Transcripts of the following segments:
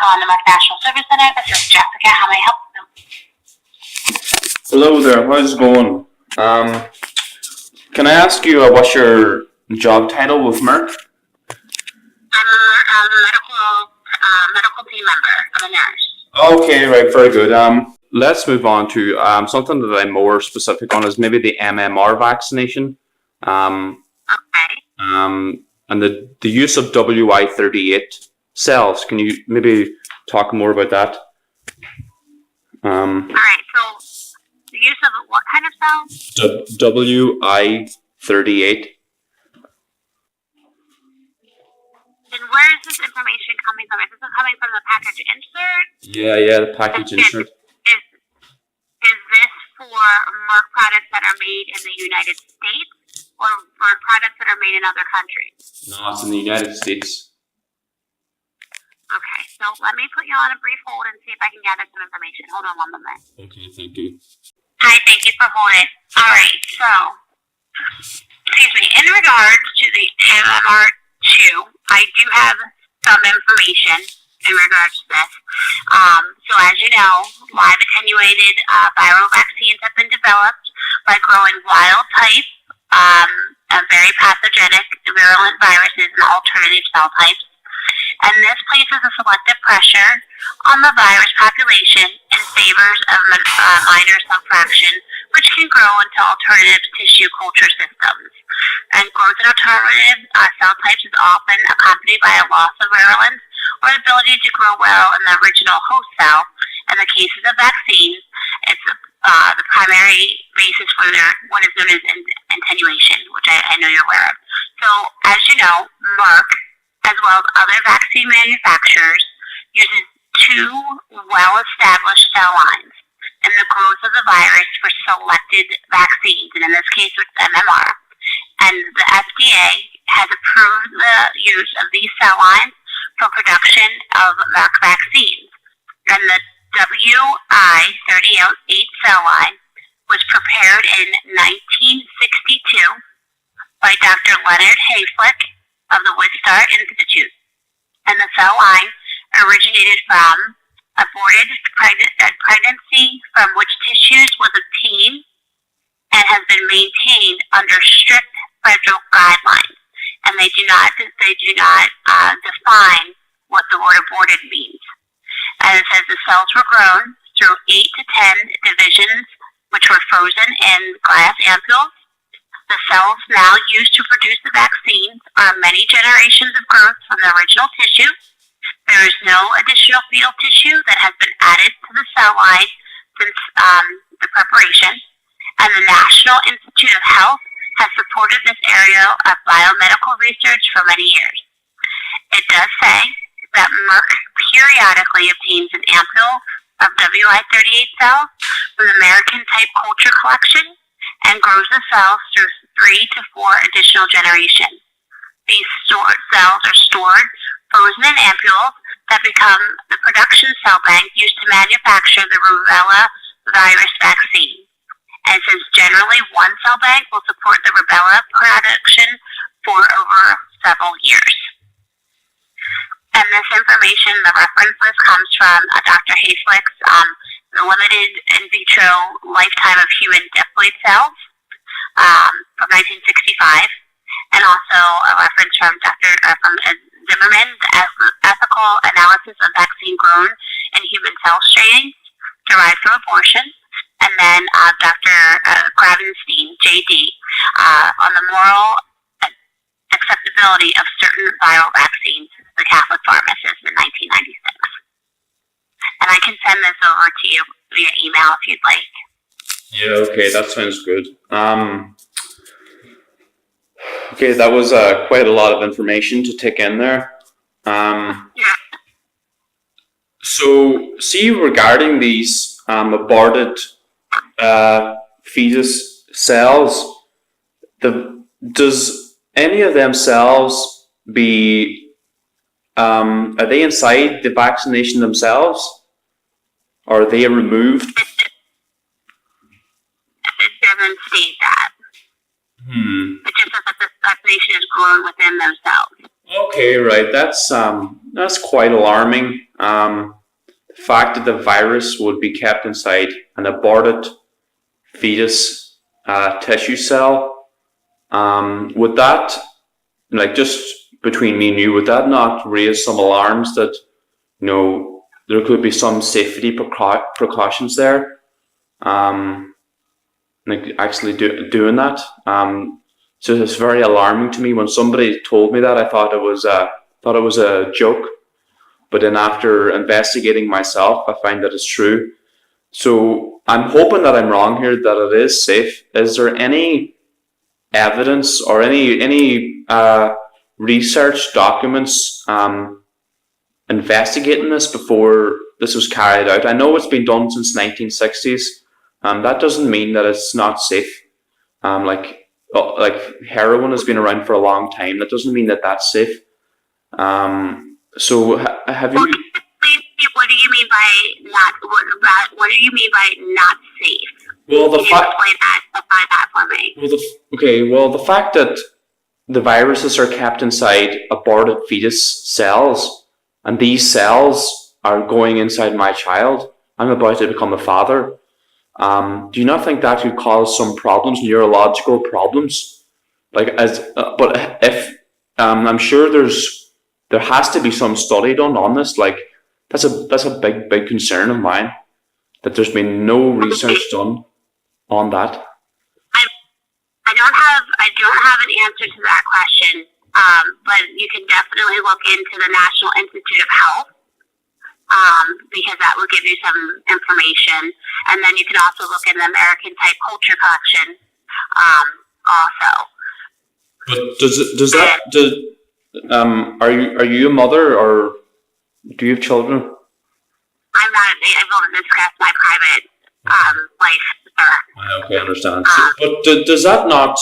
on the Merck National Service Center. This is Jessica. How may I help you? Hello there, how's it going? Can I ask you what's your job title with Merck? I'm a medical team member. I'm a nurse. Okay, right, very good. Let's move on to something that I'm more specific on is maybe the MMR vaccination. Okay. And the use of WI38 cells. Can you maybe talk more about that? Alright, so the use of what kind of cells? WI38. And where is this information coming from? Is this coming from the package insert? Yeah, the package insert. Is this for Merck products that are made in the United States or for products that are made in other countries? No, it's in the United States. Okay, so let me put you on a brief hold and see if I can gather some information. Hold on 1 moment. Okay, thank you. Hi, thank you for holding. Alright, so, excuse me, in regards to the MMR2, I do have some information in regards to this. So as you know, live attenuated viral vaccines have been developed by growing wild type, very pathogenic virulent viruses and alternative cell types. And this places a selective pressure on the virus population in favors of minor subfraction, which can grow into alternative tissue culture systems. And growth in alternative cell types is often accompanied by a loss of virulence or the ability to grow well in the original host cell. In the cases of vaccines, it's the primary basis for what is known as attenuation, which I know you're aware of. So, as you know, Merck, as well as other vaccine manufacturers, uses two well-established cell lines in the growth of the virus for selected vaccines, and in this case it's MMR. And the FDA has approved the use of these cell lines for production of Merck vaccines. And the WI38 cell line was prepared in 1962 by Dr. Leonard Hayflick of the Wistar Institute. And the cell line originated from aborted pregnancy from which tissues was obtained and has been maintained under strict federal guidelines. And they do not define what the word aborted means. And it says the cells were grown through 8 to 10 divisions, which were frozen in glass ampules. The cells now used to produce the vaccines are many generations of growth from the original tissue. There is no additional fetal tissue that has been added to the cell line since the preparation. And the National Institute of Health has supported this area of biomedical research for many years. It does say that Merck periodically obtains an ampule of WI38 cells from the American type culture collection and grows the cells through 3 to 4 additional generations. These cells are stored frozen in ampules that become the production cell bank used to manufacture the rubella virus vaccine. And since generally one cell bank will support the rubella production for over several years. And this information, the reference list comes from Dr. Hayflick's The Limited In Vitro Lifetime of Human Diploid Cells from 1965, and also a reference from from Zimmerman, The Ethical Analysis of Vaccine Grown in Human Cell Strains Derived from Abortion, and then Dr. Gravenstein, J.D., on the moral acceptability of certain viral vaccines, the Catholic Pharmacist in 1996. And I can send this over to you via email if you'd like. Yeah, okay, that sounds good. Okay, that was quite a lot of information to take in there. Yeah. So, see, regarding these aborted fetus cells, does any of them cells are they inside the vaccination themselves? Or are they removed? It doesn't state that. It just says that the vaccination is grown within themselves. Okay, right. That's quite alarming. The fact that the virus would be kept inside an aborted fetus tissue cell. Would that, like, just between me and you, would that not raise some alarms that there could be some safety precautions there? Um, like actually doing that. So it's very alarming to me when somebody told me that. I thought it was a joke, but then after investigating myself, I find that it's true. So I'm hoping that I'm wrong here, that it is safe. Is there any evidence or any research documents investigating this before this was carried out? I know it's been done since 1960s. That doesn't mean that it's not safe. Like heroin has been around for a long time. That doesn't mean that that's safe. So have Well, you? what do you mean by not? What do you mean by not safe? Well, the Can you fact. define that for me? Well, the fact that the viruses are kept inside aborted fetus cells, and these cells are going inside my child. I'm about to become a father. Do you not think that could cause some problems, neurological problems? But if I'm sure there has to be some study done on this. Like that's a big concern of mine that there's been no research done on that. I don't have an answer to that question. But you can definitely look into the National Institute of Health. Because that will give you some information, and then you can also look in the American Type Culture Collection. Also. But are you a mother or do you have children? I'm not able to discuss my private life, sir. Okay, I understand. But does that not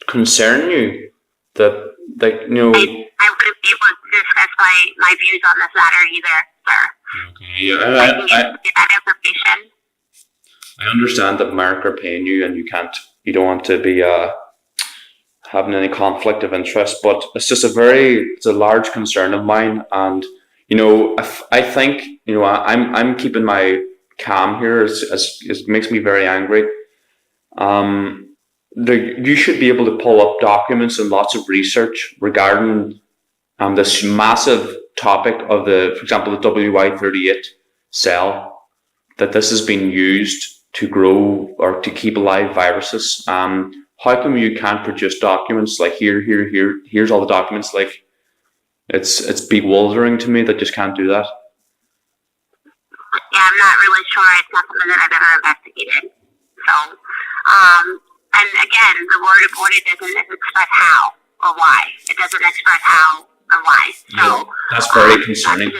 concern you that I wouldn't be able to discuss my views on this matter either, sir. Okay, yeah, I can get that information. I understand that Merck are paying you, and you don't want to be having any conflict of interest, but it's a large concern of mine, and I think I'm keeping my calm here, as it makes me very angry. You should be able to pull up documents and lots of research regarding this massive topic of for example, the WI38 cell, that this has been used to grow or to keep alive viruses. How come you can't produce documents like here's all the documents? Like it's bewildering to me that just can't do that. Yeah, I'm not really sure. It's not something that I've ever investigated. So, and again, the word aborted doesn't express how or why. It doesn't express how or why. So that's very concerning.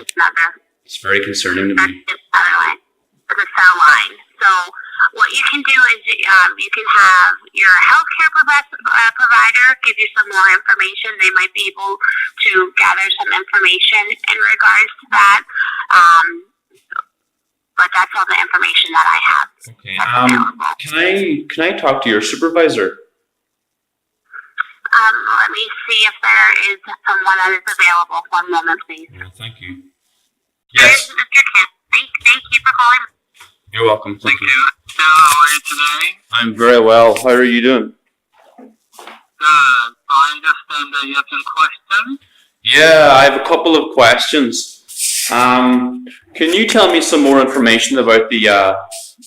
It's very concerning to me. That's another way. It's a cell line. So what you can do is you can have your healthcare provider give you some more information. They might be able to gather some information in regards to that. But that's all the information that I have. Okay. Can I talk to your supervisor? Let me see if there is someone that is available. One moment, please. Yeah, thank you. Yes. Mr. Kent. Thank you for calling. You're welcome. Thank you. So, how are you today? I'm very well. How are you doing? Good. I understand that you have some questions. Yeah, I have a couple of questions. Can you tell me some more information about the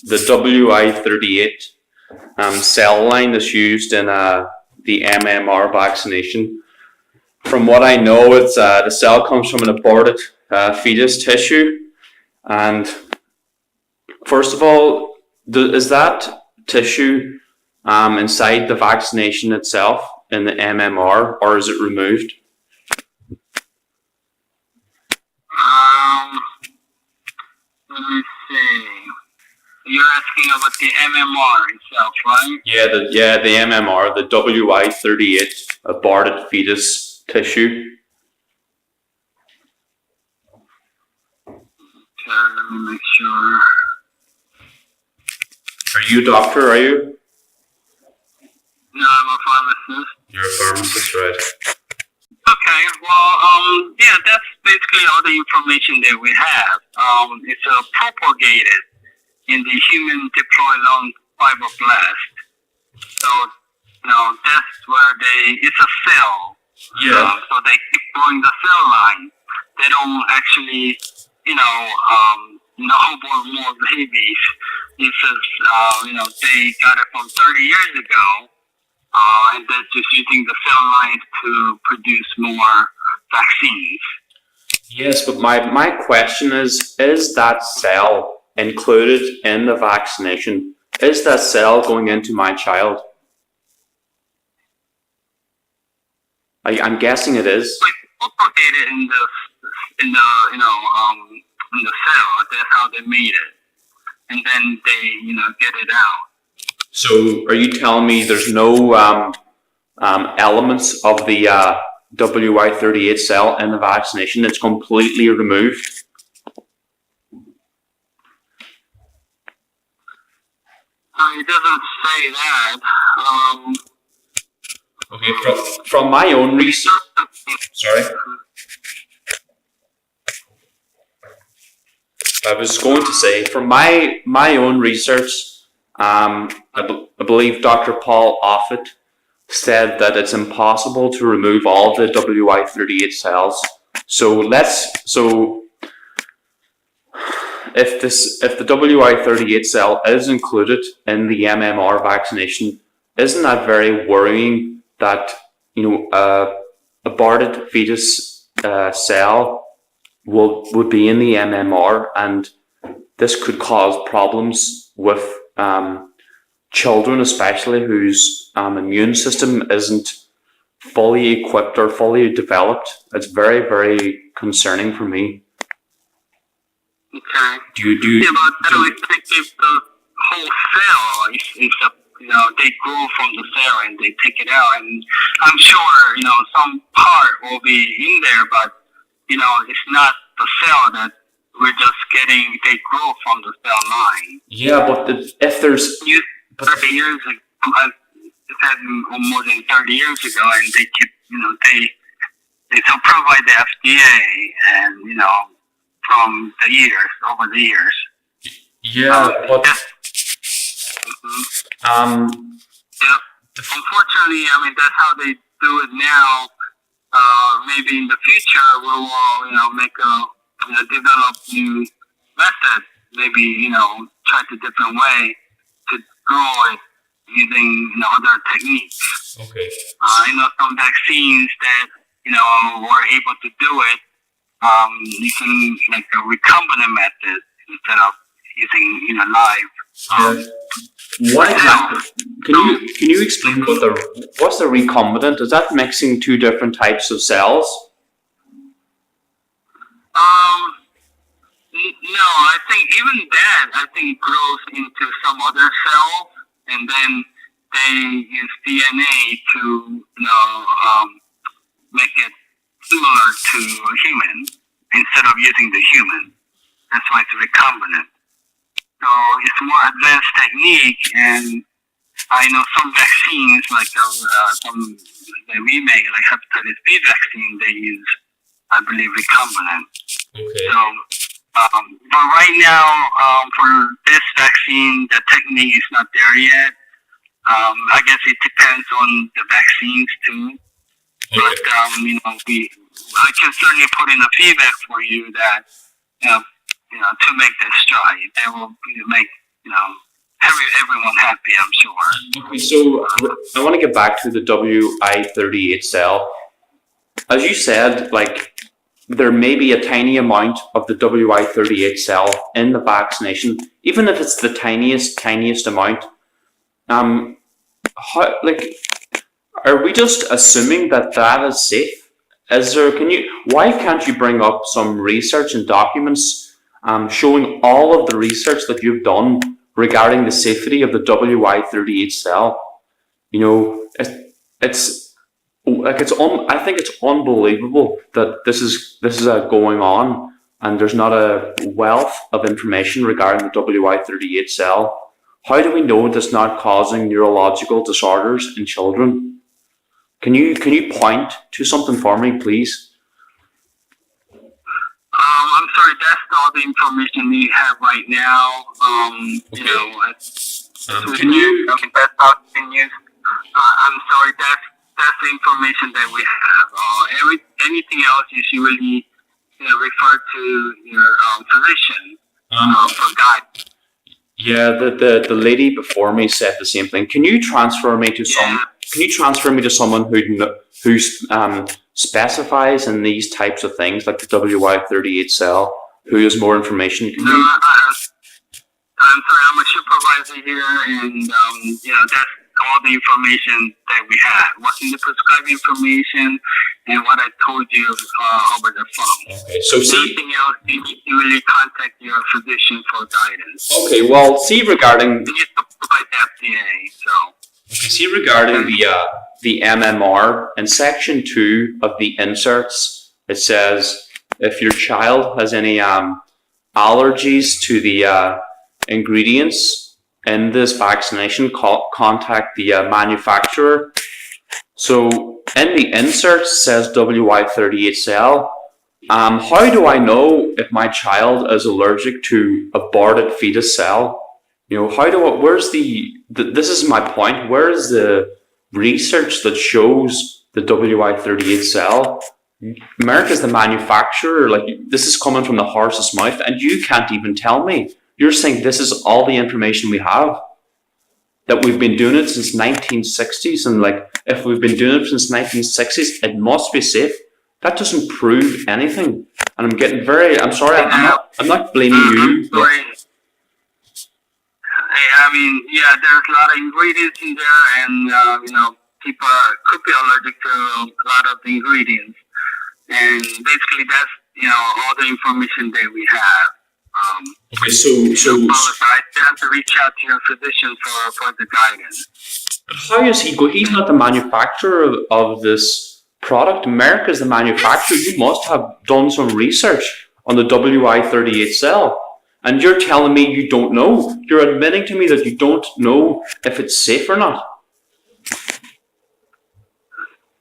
WI38 cell line that's used in the MMR vaccination? From what I know, it's the cell comes from an aborted fetus tissue, and first of all, is that tissue inside the vaccination itself in the MMR, or is it removed? Let me see. You're asking about the MMR itself, right? Yeah, the MMR, the WI38 aborted fetus tissue. Okay, let me make sure. Are you a doctor, are you? No, I'm a pharmacist. You're a pharmacist, right? Okay, well, yeah, that's basically all the information that we have. It's propagated in the human diploid lung fibroblast. So, that's where it's a cell. Yeah. So they keep growing the cell line. They don't actually, born more babies. It's just, they got it from 30 years ago. And they're just using the cell lines to produce more vaccines. Yes, but my question is that cell included in the vaccination? Is that cell going into my child? I'm guessing it is. Like propagated in the cell. That's how they made it, and then they get it out. So, are you telling me there's no elements of the WI38 cell in the vaccination? It's completely removed? It doesn't say that. Okay, from my own research. Sorry. I was going to say, from my own research, I believe Dr. Paul Offit said that it's impossible to remove all the WI38 cells. So if the WI38 cell is included in the MMR vaccination, isn't that very worrying that aborted fetus cell would be in the MMR, and this could cause problems with children, especially whose immune system isn't fully equipped or fully developed? It's very, very concerning for me. Okay. Yeah, but I don't think if the whole cell is they grow from the cell and they take it out, and I'm sure some part will be in there, but it's not the cell that we're just getting. They grow from the cell line. Yeah, but if there's 30 years ago, it had more than 30 years ago, and they keep it's approved by the FDA, and from the years over the years. Yeah, but yeah. Unfortunately, that's how they do it now. Maybe in the future we will, make develop new method. Maybe try a different way to grow it using other techniques. okay. I know some vaccines that were able to do it using like a recombinant method instead of using live. What exactly? Can you explain what's the recombinant? Is that mixing two different types of cells? No, I think even that grows into some other cells, and then they use DNA to make it similar to a human instead of using the human. That's why it's recombinant. So it's more advanced technique, and I know some vaccines, like some that we make, like hepatitis B vaccine, they use, I believe, recombinant. Okay. So, but right now, for this vaccine, the technique is not there yet. I guess it depends on the vaccines too. Okay. But I can certainly put in a feedback for you that to make this try. They will make everyone happy, I'm sure. Okay, so I want to get back to the WI38 cell. As you said, there may be a tiny amount of the WI38 cell in the vaccination, even if it's the tiniest amount. Are we just assuming that is safe? Why can't you bring up some research and documents showing all of the research that you've done regarding the safety of the WI38 cell? I think it's unbelievable that this is going on, and there's not a wealth of information regarding the WI38 cell. How do we know it's not causing neurological disorders in children? Can you point to something for me, please? I'm sorry, that's all the information we have right now. You Okay. know, Can you? that's how it's been used. I'm sorry, that's the information that we have. Anything else you should really, refer to your physician for guidance. Yeah, the lady before me said the same thing. Can you transfer me to some? Can you transfer me to someone who specifies in these types of things, like the WY38 cell, who has more information? Can No, you? I'm sorry, I'm a supervisor here, and that's all the information that we have. What's in the prescribed information, and what I told you over the phone. Okay, so see. Anything else, you need to really contact your physician for guidance. Okay, well, see regarding. You need to provide FDA, so. See regarding the MMR in section 2 of the inserts, it says if your child has any allergies to the ingredients in this vaccination, contact the manufacturer. So in the insert says WY38 cell. How do I know if my child is allergic to aborted fetus cell? Where's this is my point, where is the research that shows the WI38 cell? Merck is the manufacturer, like this is coming from the horse's mouth, and you can't even tell me. You're saying this is all the information we have? That we've been doing it since 1960s, and like, if we've been doing it since 1960s, it must be safe. That doesn't prove anything. And I'm sorry, I'm not blaming you. Sorry. I mean, there's a lot of ingredients in there, and people could be allergic to a lot of the ingredients. And basically, that's all the information that we have. Okay, so apologize. You have to reach out to your physician for the guidance. How is he go? He's not the manufacturer of this product. Merck is the manufacturer. You must have done some research on the WI38 cell. And you're telling me you don't know. You're admitting to me that you don't know if it's safe or not.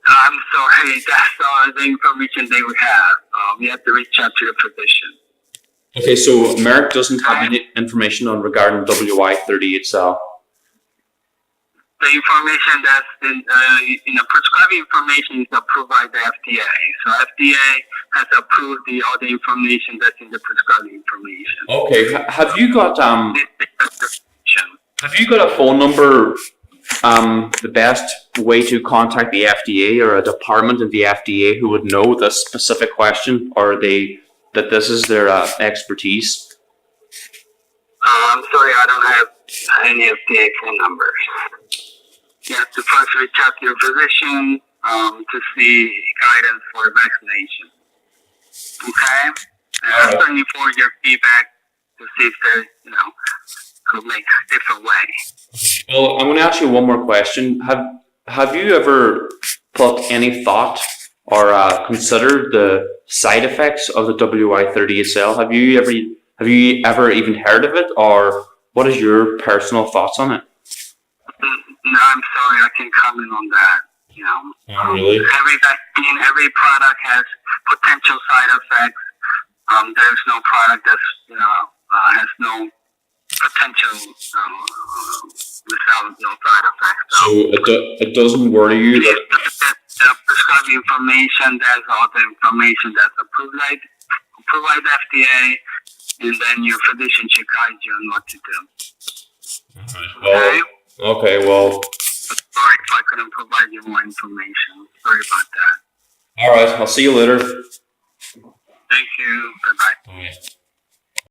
I'm sorry, that's all the information they would have. We have to reach out to your physician. Okay, so Merck doesn't have any information on regarding WI38 cell. The information that's in prescribing information is approved by the FDA. So FDA has approved all the information that's in the prescribing information. Okay, have you got a phone number? The best way to contact the FDA or a department of the FDA who would know this specific question, or that this is their expertise? I'm sorry, I don't have any FDA phone numbers. You have to first reach out to your physician to see guidance for vaccination. Okay? And I'm looking for your feedback to see if they, could make a different way. Well, I'm going to ask you one more question. Have you ever put any thought or considered the side effects of the WI38 cell? Have you ever even heard of it, or what is your personal thoughts on it? No, I'm sorry, I can't comment on that. Oh, really? Every vaccine, every product has potential side effects. There's no product that's has no potential without no side effects. So it doesn't worry you that the prescribing information, that's all the information that's approved by the FDA, and then your physician should guide you on what to do. Alright. Okay, well. Sorry if I couldn't provide you more information. Sorry about that. Alright, I'll see you later. Thank you. Bye-bye. Okay.